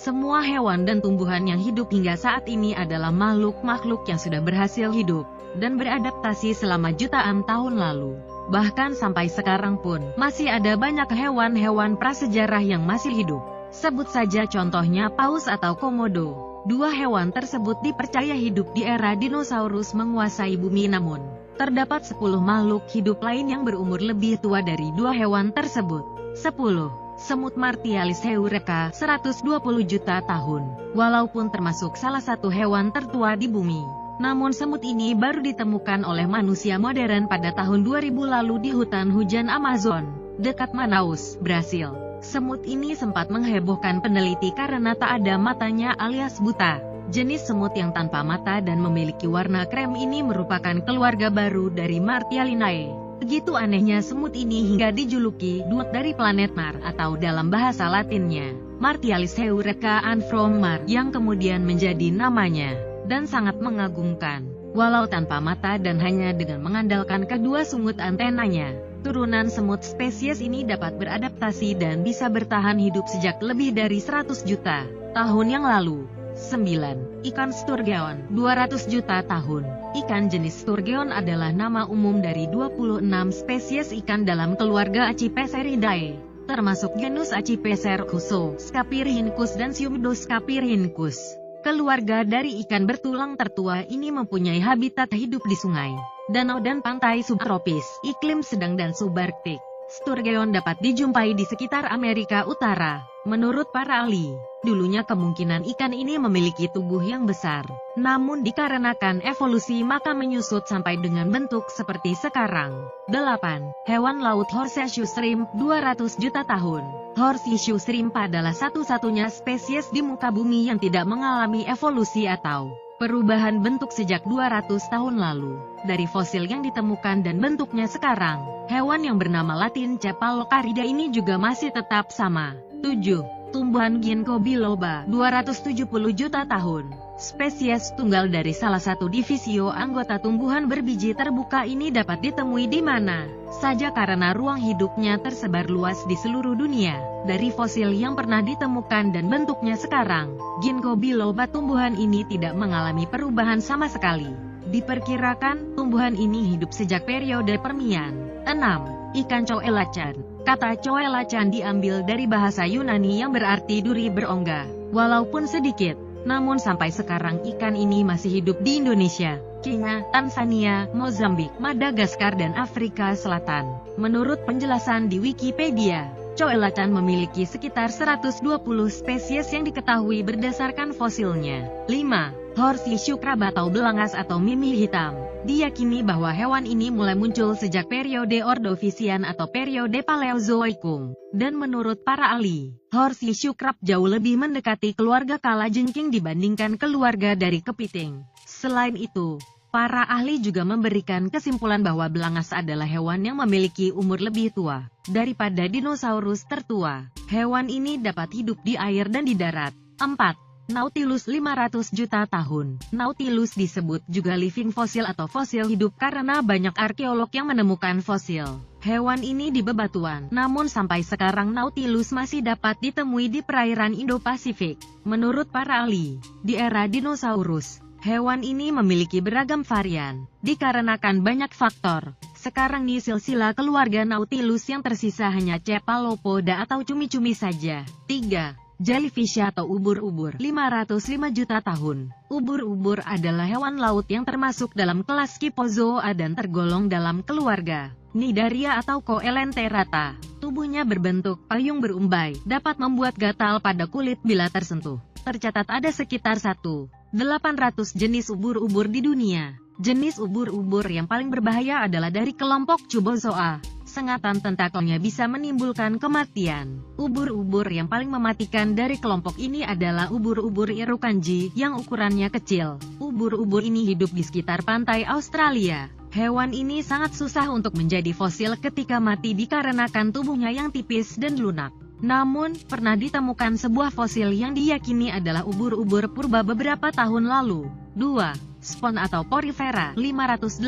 Semua hewan dan tumbuhan yang hidup hingga saat ini adalah makhluk-makhluk yang sudah berhasil hidup dan beradaptasi selama jutaan tahun lalu. Bahkan sampai sekarang pun, masih ada banyak hewan-hewan prasejarah yang masih hidup. Sebut saja contohnya paus atau komodo. Dua hewan tersebut dipercaya hidup di era dinosaurus menguasai bumi, namun terdapat 10 makhluk hidup lain yang berumur lebih tua dari dua hewan tersebut. 10. Semut Martialis eureka, 120 juta tahun. Walaupun termasuk salah satu hewan tertua di bumi, namun semut ini baru ditemukan oleh manusia modern pada tahun 2000 lalu di hutan hujan Amazon, dekat Manaus, Brasil. Semut ini sempat menghebohkan peneliti karena tak ada matanya alias buta. Jenis semut yang tanpa mata dan memiliki warna krem ini merupakan keluarga baru dari Martialinae. Begitu anehnya semut ini hingga dijuluki "duet dari planet Mars" atau dalam bahasa Latinnya, Martialis eureka and from Mars, yang kemudian menjadi namanya, dan sangat mengagumkan. Walau tanpa mata dan hanya dengan mengandalkan kedua sungut antenanya, turunan semut spesies ini dapat beradaptasi dan bisa bertahan hidup sejak lebih dari 100 juta tahun yang lalu. 9. Ikan sturgeon, 200 juta tahun. Ikan jenis sturgeon adalah nama umum dari 26 spesies ikan dalam keluarga Acipeseridae, termasuk genus Acipesarcus, Scapyrhynchus dan Pseudoscapyrhynchus. Keluarga dari ikan bertulang tertua ini mempunyai habitat hidup di sungai, danau dan pantai subtropis, iklim sedang dan subarktik. Sturgeon dapat dijumpai di sekitar Amerika Utara. Menurut para ahli, dulunya kemungkinan ikan ini memiliki tubuh yang besar, namun dikarenakan evolusi maka menyusut sampai dengan bentuk seperti sekarang. 8. Hewan laut Horseshoe Shrimp, 200 juta tahun. Horseshoe Shrimp adalah satu-satunya spesies di muka bumi yang tidak mengalami evolusi atau perubahan bentuk sejak 200 tahun lalu. Dari fosil yang ditemukan dan bentuknya sekarang, hewan yang bernama Latin Cephalocarida ini juga masih tetap sama. 7. Tumbuhan Ginkgo biloba, 270 juta tahun. Spesies tunggal dari salah satu divisio anggota tumbuhan berbiji terbuka ini dapat ditemui di mana saja karena ruang hidupnya tersebar luas di seluruh dunia. Dari fosil yang pernah ditemukan dan bentuknya sekarang, Ginkgo biloba tumbuhan ini tidak mengalami perubahan sama sekali. Diperkirakan, tumbuhan ini hidup sejak periode Permian. 6. Ikan coelacan. Kata coelacan diambil dari bahasa Yunani yang berarti duri berongga. Walaupun sedikit, namun sampai sekarang ikan ini masih hidup di Indonesia, Kenya, Tanzania, Mozambik, Madagaskar dan Afrika Selatan. Menurut penjelasan di Wikipedia, coelacan memiliki sekitar 120 spesies yang diketahui berdasarkan fosilnya. 5. Horseshoe crab atau belangas atau mimi hitam. Diyakini bahwa hewan ini mulai muncul sejak periode Ordovisian atau periode Paleozoikum. Dan menurut para ahli, Horseshoe crab jauh lebih mendekati keluarga kalajengking dibandingkan keluarga dari kepiting. Selain itu, para ahli juga memberikan kesimpulan bahwa belangas adalah hewan yang memiliki umur lebih tua daripada dinosaurus tertua. Hewan ini dapat hidup di air dan di darat. 4. Nautilus 500 juta tahun. Nautilus disebut juga living fossil atau fosil hidup karena banyak arkeolog yang menemukan fosil hewan ini di bebatuan. Namun sampai sekarang Nautilus masih dapat ditemui di perairan Indo-Pasifik. Menurut para ahli, di era dinosaurus, hewan ini memiliki beragam varian. Dikarenakan banyak faktor, sekarang nih silsilah keluarga Nautilus yang tersisa hanya Cephalopoda atau cumi-cumi saja. 3. Jellyfish atau ubur-ubur, 505 juta tahun. Ubur-ubur adalah hewan laut yang termasuk dalam kelas Scyphozoa dan tergolong dalam keluarga Cnidaria atau Coelenterata. Tubuhnya berbentuk payung berumbai, dapat membuat gatal pada kulit bila tersentuh. Tercatat ada sekitar 1.800 jenis ubur-ubur di dunia. Jenis ubur-ubur yang paling berbahaya adalah dari kelompok Cubozoa. Sengatan tentakelnya bisa menimbulkan kematian. Ubur-ubur yang paling mematikan dari kelompok ini adalah ubur-ubur Irukandji yang ukurannya kecil. Ubur-ubur ini hidup di sekitar pantai Australia. Hewan ini sangat susah untuk menjadi fosil ketika mati dikarenakan tubuhnya yang tipis dan lunak. Namun, pernah ditemukan sebuah fosil yang diyakini adalah ubur-ubur purba beberapa tahun lalu. 2. Spons atau Porifera, 580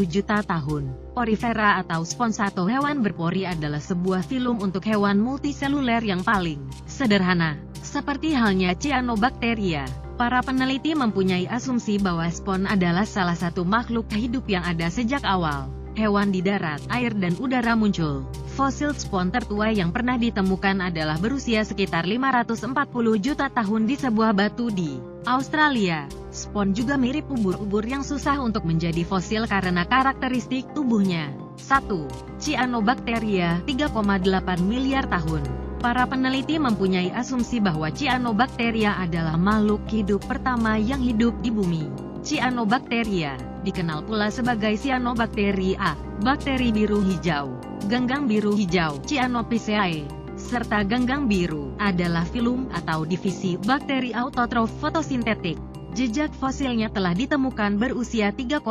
juta tahun. Porifera atau spons atau hewan berpori adalah sebuah filum untuk hewan multiseluler yang paling sederhana. Seperti halnya Cyanobacteria, para peneliti mempunyai asumsi bahwa spons adalah salah satu makhluk hidup yang ada sejak awal hewan di darat, air dan udara muncul. Fosil spons tertua yang pernah ditemukan adalah berusia sekitar 540 juta tahun di sebuah batu di Australia. Spons juga mirip ubur-ubur yang susah untuk menjadi fosil karena karakteristik tubuhnya. 1. Cyanobacteria, 3,8 miliar tahun. Para peneliti mempunyai asumsi bahwa Cyanobacteria adalah makhluk hidup pertama yang hidup di bumi. Cyanobacteria dikenal pula sebagai Cyanobacteria, bakteri biru hijau, ganggang biru hijau, Cyanophyceae, serta ganggang biru, adalah filum atau divisi bakteri autotrof fotosintetik. Jejak fosilnya telah ditemukan berusia 3,8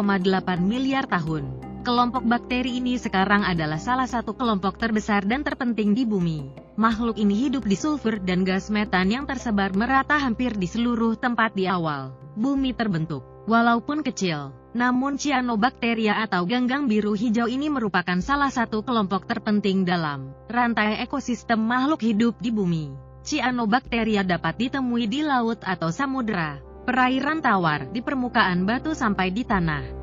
miliar tahun. Kelompok bakteri ini sekarang adalah salah satu kelompok terbesar dan terpenting di bumi. Makhluk ini hidup di sulfur dan gas metan yang tersebar merata hampir di seluruh tempat di awal bumi terbentuk. Walaupun kecil, namun Cyanobacteria atau ganggang biru hijau ini merupakan salah satu kelompok terpenting dalam rantai ekosistem makhluk hidup di bumi. Cyanobacteria dapat ditemui di laut atau samudera, perairan tawar, di permukaan batu sampai di tanah.